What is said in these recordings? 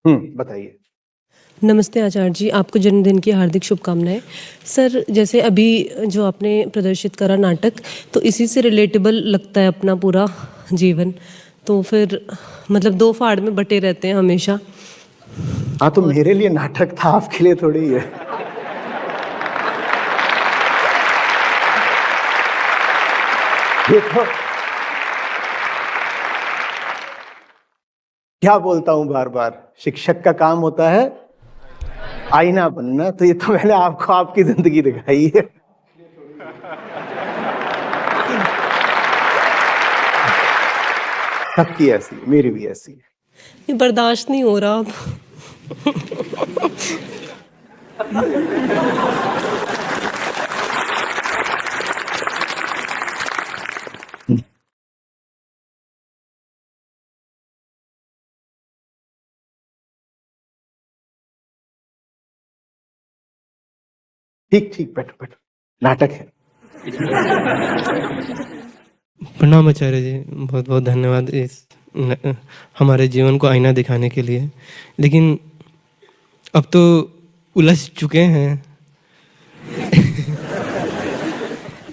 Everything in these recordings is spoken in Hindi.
बताइए। नमस्ते आचार्य जी, आपको जन्मदिन की हार्दिक शुभकामनाएँ। सर, जैसे अभी जो आपने प्रदर्शित करा नाटक, तो इसी से रिलेटेबल लगता है अपना पूरा जीवन। तो फिर मतलब 2 फाड़ में बँटे रहते हैं हमेशा। हाँ, तो और मेरे लिए नाटक था, आपके लिए थोड़ी है। देखो, क्या बोलता हूँ बार-बार, शिक्षक का काम होता है आईना बनना, तो ये तो मैंने आपको आपकी ज़िंदगी दिखाई है। सबकी ऐसी है, मेरी भी ऐसी है। ये बर्दाश्त नहीं हो रहा अब। ठीक, ठीक, बैठो, बैठो। नाटक है। प्रणाम आचार्य जी, बहुत बहुत धन्यवाद हमारे जीवन को आईना दिखाने के लिए। लेकिन अब तो उलझ चुके हैं।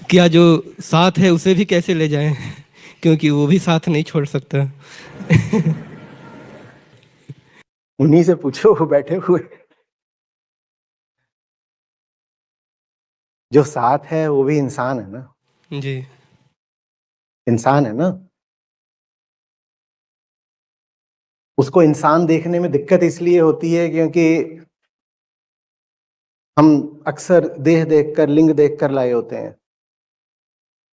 क्या जो साथ है उसे भी कैसे ले जाएं, क्योंकि वो भी साथ नहीं छोड़ सकता। उन्हीं से पूछो, वो बैठे हुए। जो साथ है वो भी इंसान है ना। जी। इंसान है ना। उसको इंसान देखने में दिक्कत इसलिए होती है क्योंकि हम अक्सर देह देखकर, लिंग देखकर लाए होते हैं।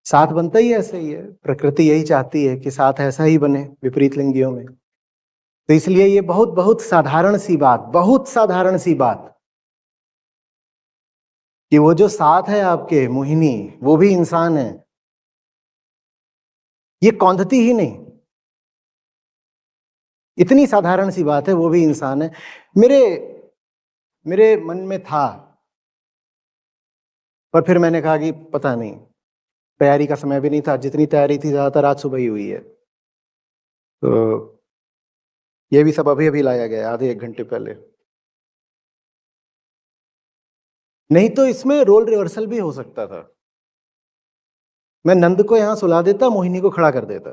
साथ बनता ही ऐसे ही है, प्रकृति यही चाहती है कि साथ ऐसा ही बने विपरीत लिंगियों में। तो इसलिए ये बहुत बहुत साधारण सी बात, बहुत साधारण सी बात कि वो जो साथ है आपके मोहिनी, वो भी इंसान है। ये कौंधती ही नहीं, इतनी साधारण सी बात है, वो भी इंसान है। मेरे मन में था, पर फिर मैंने कहा कि पता नहीं, तैयारी का समय भी नहीं था, जितनी तैयारी थी ज्यादातर आज सुबह ही हुई है। तो ये भी सब अभी अभी लाया गया, आधे 1 घंटे पहले। नहीं तो इसमें रोल रिवर्सल भी हो सकता था। मैं नंद को यहां सुला देता, मोहिनी को खड़ा कर देता,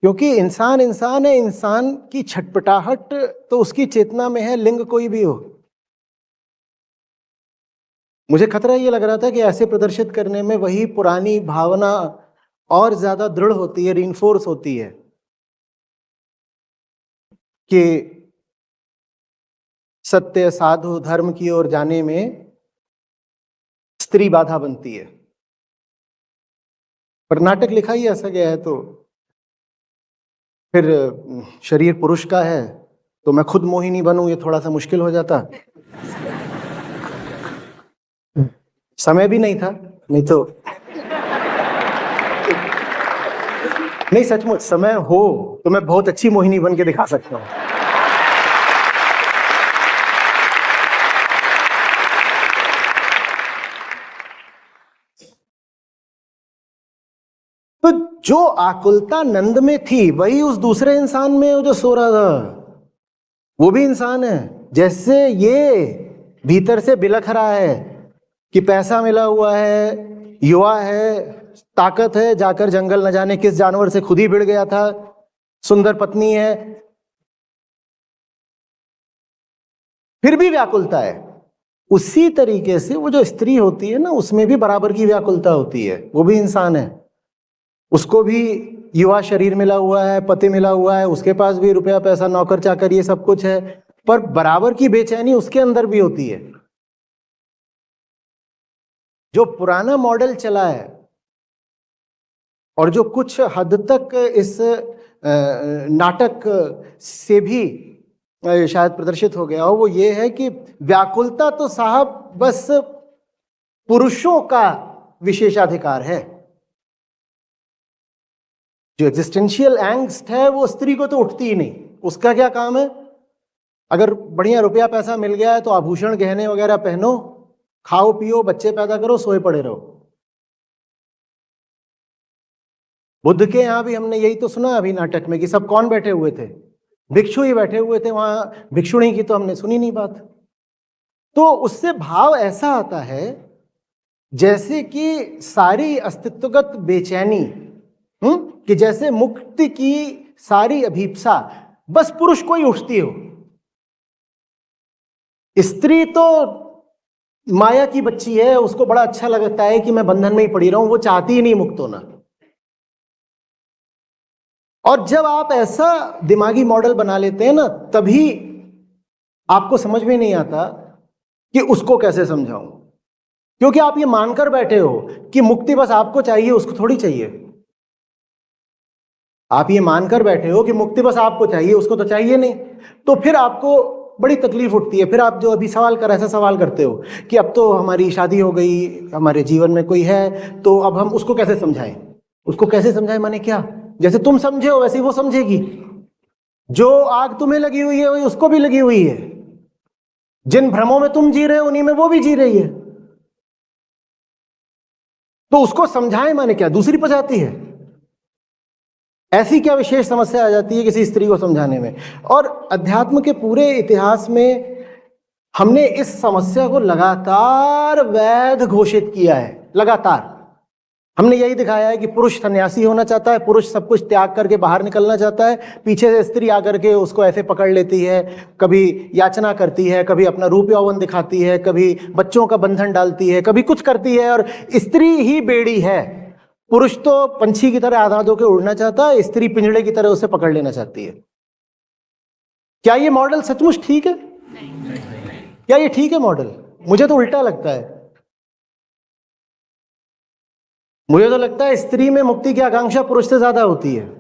क्योंकि इंसान इंसान है। इंसान की छटपटाहट तो उसकी चेतना में है, लिंग कोई भी हो। मुझे खतरा ये लग रहा था कि ऐसे प्रदर्शित करने में वही पुरानी भावना और ज्यादा दृढ़ होती है, रीइंफोर्स होती है कि सत्य, साधु, धर्म की ओर जाने में स्त्री बाधा बनती है। पर नाटक लिखा ही ऐसा गया है, तो फिर शरीर पुरुष का है, तो मैं खुद मोहिनी बनूं, ये थोड़ा सा मुश्किल हो जाता। समय भी नहीं था, नहीं तो नहीं, सचमुच समय हो तो मैं बहुत अच्छी मोहिनी बन के दिखा सकता हूं। तो जो आकुलता नंद में थी वही उस दूसरे इंसान में जो सो रहा था, वो भी इंसान है। जैसे ये भीतर से बिलख रहा है कि पैसा मिला हुआ है, युवा है, ताकत है, जाकर जंगल न जाने किस जानवर से खुद ही भिड़ गया था, सुंदर पत्नी है, फिर भी व्याकुलता है। उसी तरीके से वो जो स्त्री होती है ना, उसमें भी बराबर की व्याकुलता होती है, वो भी इंसान है। उसको भी युवा शरीर मिला हुआ है, पति मिला हुआ है, उसके पास भी रुपया पैसा, नौकर चाकर, ये सब कुछ है, पर बराबर की बेचैनी उसके अंदर भी होती है। जो पुराना मॉडल चला है और जो कुछ हद तक इस नाटक से भी शायद प्रदर्शित हो गया हो, वो ये है कि व्याकुलता तो साहब बस पुरुषों का विशेषाधिकार है। जो एग्जिस्टेंशियल एंग्स्ट है वो स्त्री को तो उठती ही नहीं। उसका क्या काम है? अगर बढ़िया रुपया पैसा मिल गया है तो आभूषण गहने वगैरह पहनो, खाओ पियो, बच्चे पैदा करो, सोए पड़े रहो। बुद्ध के यहां भी हमने यही तो सुना अभी नाटक में कि सब कौन बैठे हुए थे? भिक्षु ही बैठे हुए थे वहां, भिक्षुणी की तो हमने सुनी नहीं बात। तो उससे भाव ऐसा आता है जैसे कि सारी अस्तित्वगत बेचैनी, कि जैसे मुक्ति की सारी अभीप्सा बस पुरुष को ही उठती हो। स्त्री तो माया की बच्ची है, उसको बड़ा अच्छा लगता है कि मैं बंधन में ही पड़ी रहूं, वो चाहती ही नहीं मुक्त होना। और जब आप ऐसा दिमागी मॉडल बना लेते हैं ना, तभी आपको समझ में नहीं आता कि उसको कैसे समझाऊं, क्योंकि आप ये मानकर बैठे हो कि मुक्ति बस आपको चाहिए, उसको थोड़ी चाहिए। आप ये मानकर बैठे हो कि मुक्ति बस आपको चाहिए, उसको तो चाहिए नहीं। तो फिर आपको बड़ी तकलीफ उठती है। फिर आप जो अभी सवाल कर, ऐसा सवाल करते हो कि अब तो हमारी शादी हो गई, हमारे जीवन में कोई है, तो अब हम उसको कैसे समझाएं? उसको कैसे समझाएं माने क्या? जैसे तुम समझे हो वैसे ही वो समझेगी। जो आग तुम्हें लगी हुई है वही उसको भी लगी हुई है। जिन भ्रमों में तुम जी रहे हो उन्हीं में वो भी जी रही है। तो उसको समझाएं माने क्या? दूसरी प्रजाति है। ऐसी क्या विशेष समस्या आ जाती है किसी स्त्री को समझाने में? और अध्यात्म के पूरे इतिहास में हमने इस समस्या को लगातार वैध घोषित किया है। लगातार हमने यही दिखाया है कि पुरुष सन्यासी होना चाहता है, पुरुष सब कुछ त्याग करके बाहर निकलना चाहता है, पीछे से स्त्री आकर के उसको ऐसे पकड़ लेती है, कभी याचना करती है, कभी अपना रूप यौवन दिखाती है, कभी बच्चों का बंधन डालती है, कभी कुछ करती है, और स्त्री ही बेड़ी है। पुरुष तो पंछी की तरह आजाद होकर उड़ना चाहता है, स्त्री पिंजड़े की तरह उसे पकड़ लेना चाहती है। क्या ये मॉडल सचमुच ठीक है? क्या ये ठीक है मॉडल? मुझे तो उल्टा लगता है। मुझे तो लगता है स्त्री में मुक्ति की आकांक्षा पुरुष से ज्यादा होती है।